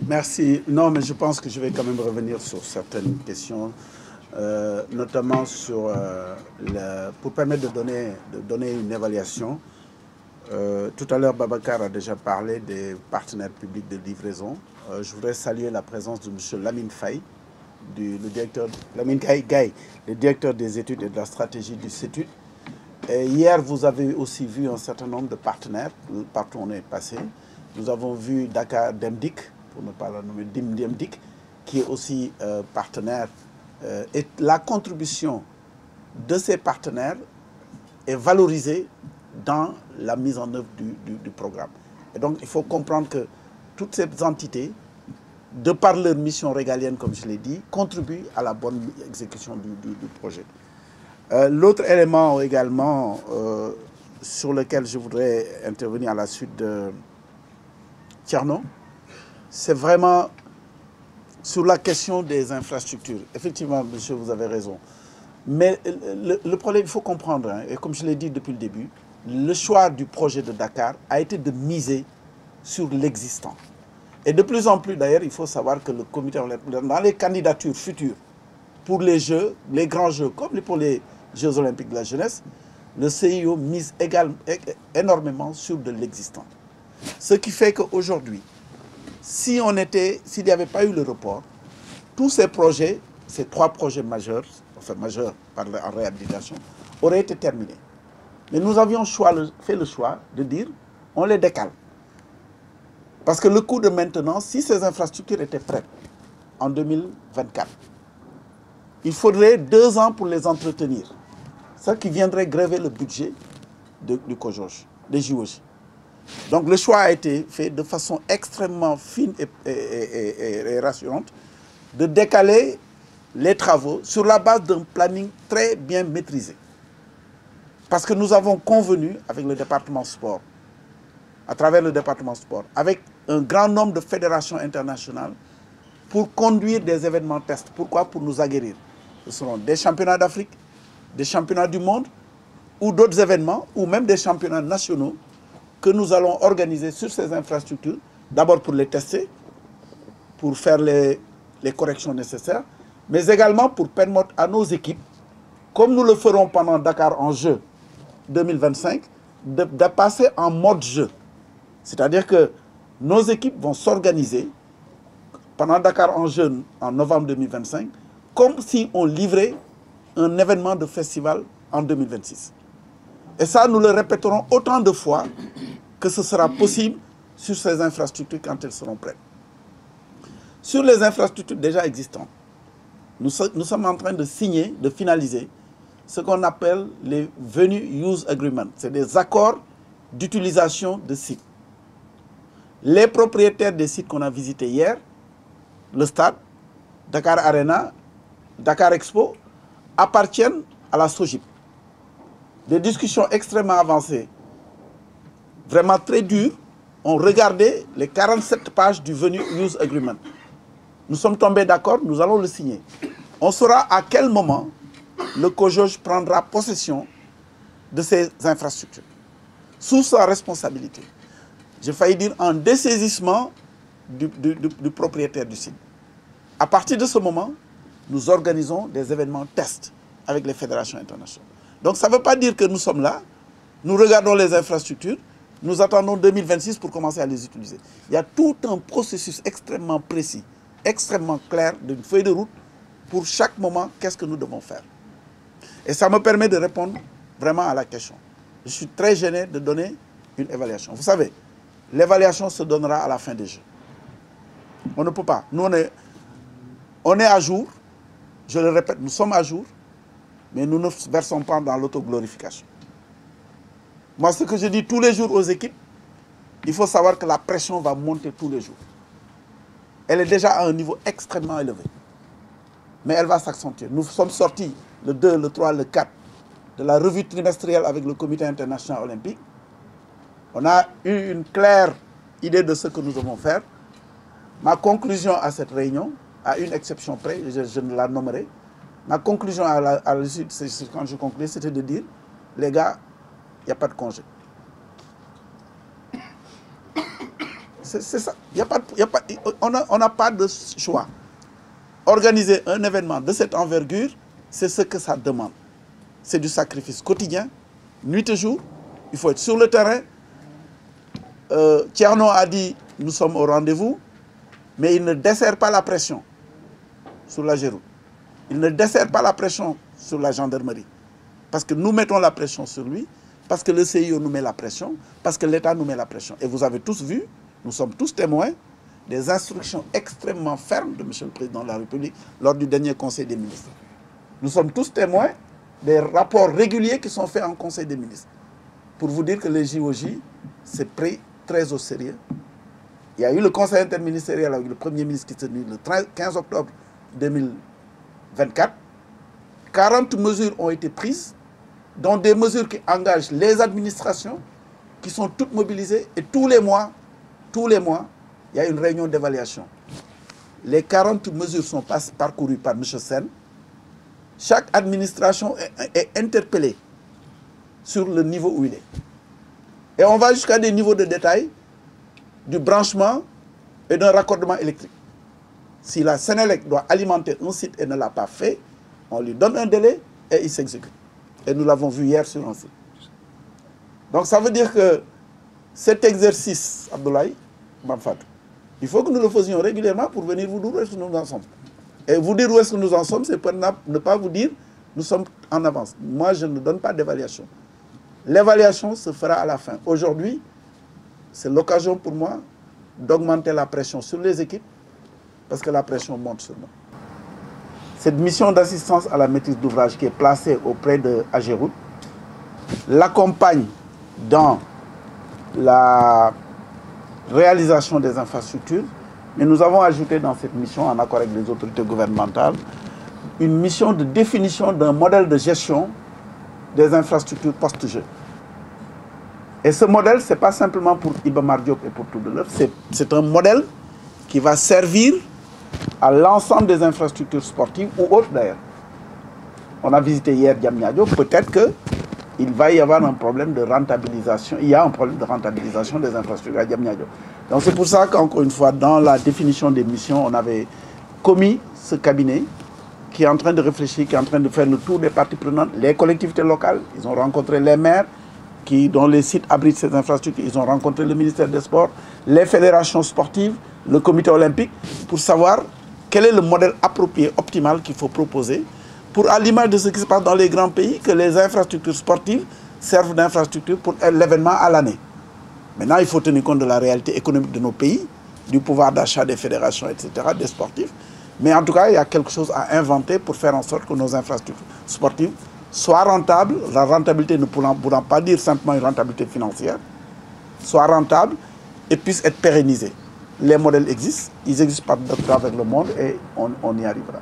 Merci. Non, mais je pense que je vais quand même revenir sur certaines questions, notamment sur pour permettre de donner une évaluation. Tout à l'heure, Babacar a déjà parlé des partenaires publics de livraison. Je voudrais saluer la présence de M. Lamine Faye, le directeur, Lamine Gaye, le directeur des études et de la stratégie du CETUD. Et hier, vous avez aussi vu un certain nombre de partenaires, partout où on est passé. Nous avons vu Dakar Demdik, pour ne pas le nommer Demdik, qui est aussi partenaire. Et la contribution de ces partenaires est valorisée dans la mise en œuvre du programme. Et donc, il faut comprendre que toutes ces entités, de par leur mission régalienne, comme je l'ai dit, contribuent à la bonne exécution du projet. L'autre élément également sur lequel je voudrais intervenir à la suite de Tierno, c'est vraiment sur la question des infrastructures. Effectivement, monsieur, vous avez raison. Mais le problème, il faut comprendre, hein, et comme je l'ai dit depuis le début, le choix du projet de Dakar a été de miser sur l'existant. Et de plus en plus, d'ailleurs, il faut savoir que le comité, dans les candidatures futures pour les Jeux, les grands Jeux, comme pour les Jeux Olympiques de la jeunesse, le CIO mise énormément sur de l'existant. Ce qui fait qu'aujourd'hui, s'il n'y avait pas eu le report, tous ces projets, ces 3 projets majeurs, enfin majeurs en réhabilitation, auraient été terminés. Mais nous avions fait le choix de dire, on les décale. Parce que le coût de maintenance, si ces infrastructures étaient prêtes en 2024, il faudrait 2 ans pour les entretenir. Ce qui viendrait grever le budget du COJOJ, des JOJ. Donc le choix a été fait de façon extrêmement fine et rassurante de décaler les travaux sur la base d'un planning très bien maîtrisé. Parce que nous avons convenu avec le département sport, à travers le département sport, avec un grand nombre de fédérations internationales pour conduire des événements tests. Pourquoi? Pour nous aguerrir. Ce seront des championnats d'Afrique, des championnats du monde, ou d'autres événements, ou même des championnats nationaux que nous allons organiser sur ces infrastructures, d'abord pour les tester, pour faire les corrections nécessaires, mais également pour permettre à nos équipes, comme nous le ferons pendant Dakar en jeu 2025, de passer en mode jeu. C'est-à-dire que nos équipes vont s'organiser pendant Dakar en jeu en novembre 2025, comme si on livrait un événement de festival en 2026. Et ça, nous le répéterons autant de fois que ce sera possible sur ces infrastructures quand elles seront prêtes. Sur les infrastructures déjà existantes, nous sommes en train de signer, de finaliser ce qu'on appelle les Venue Use Agreements. C'est des accords d'utilisation de sites. Les propriétaires des sites qu'on a visités hier, le stade, Dakar Arena, Dakar Expo, appartiennent à la SOGIP. Des discussions extrêmement avancées, vraiment très dures, ont regardé les 47 pages du Venue Use Agreement. Nous sommes tombés d'accord, nous allons le signer. On saura à quel moment le COJOJ prendra possession de ces infrastructures, sous sa responsabilité. J'ai failli dire en dessaisissement du propriétaire du site. À partir de ce moment, nous organisons des événements tests avec les fédérations internationales. Donc ça ne veut pas dire que nous sommes là, nous regardons les infrastructures, nous attendons 2026 pour commencer à les utiliser. Il y a tout un processus extrêmement précis, extrêmement clair, d'une feuille de route pour chaque moment, qu'est-ce que nous devons faire. Et ça me permet de répondre vraiment à la question. Je suis très gêné de donner une évaluation. Vous savez, l'évaluation se donnera à la fin des Jeux. On ne peut pas. Nous, on est à jour. Je le répète, nous sommes à jour, mais nous ne versons pas dans l'autoglorification. Moi, ce que je dis tous les jours aux équipes, il faut savoir que la pression va monter tous les jours. Elle est déjà à un niveau extrêmement élevé. Mais elle va s'accentuer. Nous sommes sortis le 2, le 3, le 4 de la revue trimestrielle avec le Comité international olympique. On a eu une claire idée de ce que nous devons faire. Ma conclusion à cette réunion, à une exception près, je ne la nommerai, ma conclusion à l'issue, quand je concluais, c'était de dire, les gars, il n'y a pas de congé. C'est ça. On n'a pas de choix. Organiser un événement de cette envergure, c'est ce que ça demande. C'est du sacrifice quotidien, nuit et jour. Il faut être sur le terrain. Thierno a dit, nous sommes au rendez-vous, mais il ne dessert pas la pression sur la Géroute. Il ne dessert pas la pression sur la gendarmerie. Parce que nous mettons la pression sur lui, parce que le CIO nous met la pression, parce que l'État nous met la pression. Et vous avez tous vu, nous sommes tous témoins des instructions extrêmement fermes de M. le Président de la République lors du dernier Conseil des ministres. Nous sommes tous témoins des rapports réguliers qui sont faits en Conseil des ministres. Pour vous dire que les JOJ, c'est pris très au sérieux. Il y a eu le Conseil interministériel avec le Premier ministre qui s'est tenu le 15 octobre 2024. 40 mesures ont été prises, dont des mesures qui engagent les administrations, qui sont toutes mobilisées. Et tous les mois, il y a une réunion d'évaluation. Les 40 mesures sont parcourues par M. Sen. Chaque administration est interpellée sur le niveau où il est. Et on va jusqu'à des niveaux de détail du branchement et d'un raccordement électrique. Si la Sénélec doit alimenter un site et ne l'a pas fait, on lui donne un délai et il s'exécute. Et nous l'avons vu hier sur un site. Donc ça veut dire que cet exercice, Abdoulaye Bamfat, il faut que nous le faisions régulièrement pour venir vous dire où est-ce que nous en sommes. Et vous dire où est-ce que nous en sommes, c'est pour ne pas vous dire nous sommes en avance. Moi, je ne donne pas d'évaluation. L'évaluation se fera à la fin. Aujourd'hui, c'est l'occasion pour moi d'augmenter la pression sur les équipes parce que la pression monte sur nous. Cette mission d'assistance à la maîtrise d'ouvrage qui est placée auprès de AGEROUTE l'accompagne dans la réalisation des infrastructures, mais nous avons ajouté dans cette mission, en accord avec les autorités gouvernementales, une mission de définition d'un modèle de gestion des infrastructures post-jeu. Et ce modèle, ce n'est pas simplement pour Iba Mar Diop et pour tout de l'œuvre, c'est un modèle qui va servir à l'ensemble des infrastructures sportives ou autres d'ailleurs. On a visité hier Diamniadio, peut-être qu'il va y avoir un problème de rentabilisation, il y a un problème de rentabilisation des infrastructures à Diamniadio. Donc c'est pour ça qu'encore une fois, dans la définition des missions, on avait commis ce cabinet qui est en train de réfléchir, qui est en train de faire le tour des parties prenantes, les collectivités locales, ils ont rencontré les maires, dont les sites abritent ces infrastructures, ils ont rencontré le ministère des Sports, les fédérations sportives, le comité olympique, pour savoir quel est le modèle approprié, optimal qu'il faut proposer, pour à l'image de ce qui se passe dans les grands pays, que les infrastructures sportives servent d'infrastructures pour l'événement à l'année. Maintenant, il faut tenir compte de la réalité économique de nos pays, du pouvoir d'achat des fédérations, etc., des sportifs. Mais en tout cas, il y a quelque chose à inventer pour faire en sorte que nos infrastructures sportives soient rentables. La rentabilité ne pourra pas dire simplement une rentabilité financière, soient rentables et puissent être pérennisées. Les modèles existent, ils existent partout à travers le monde et on y arrivera.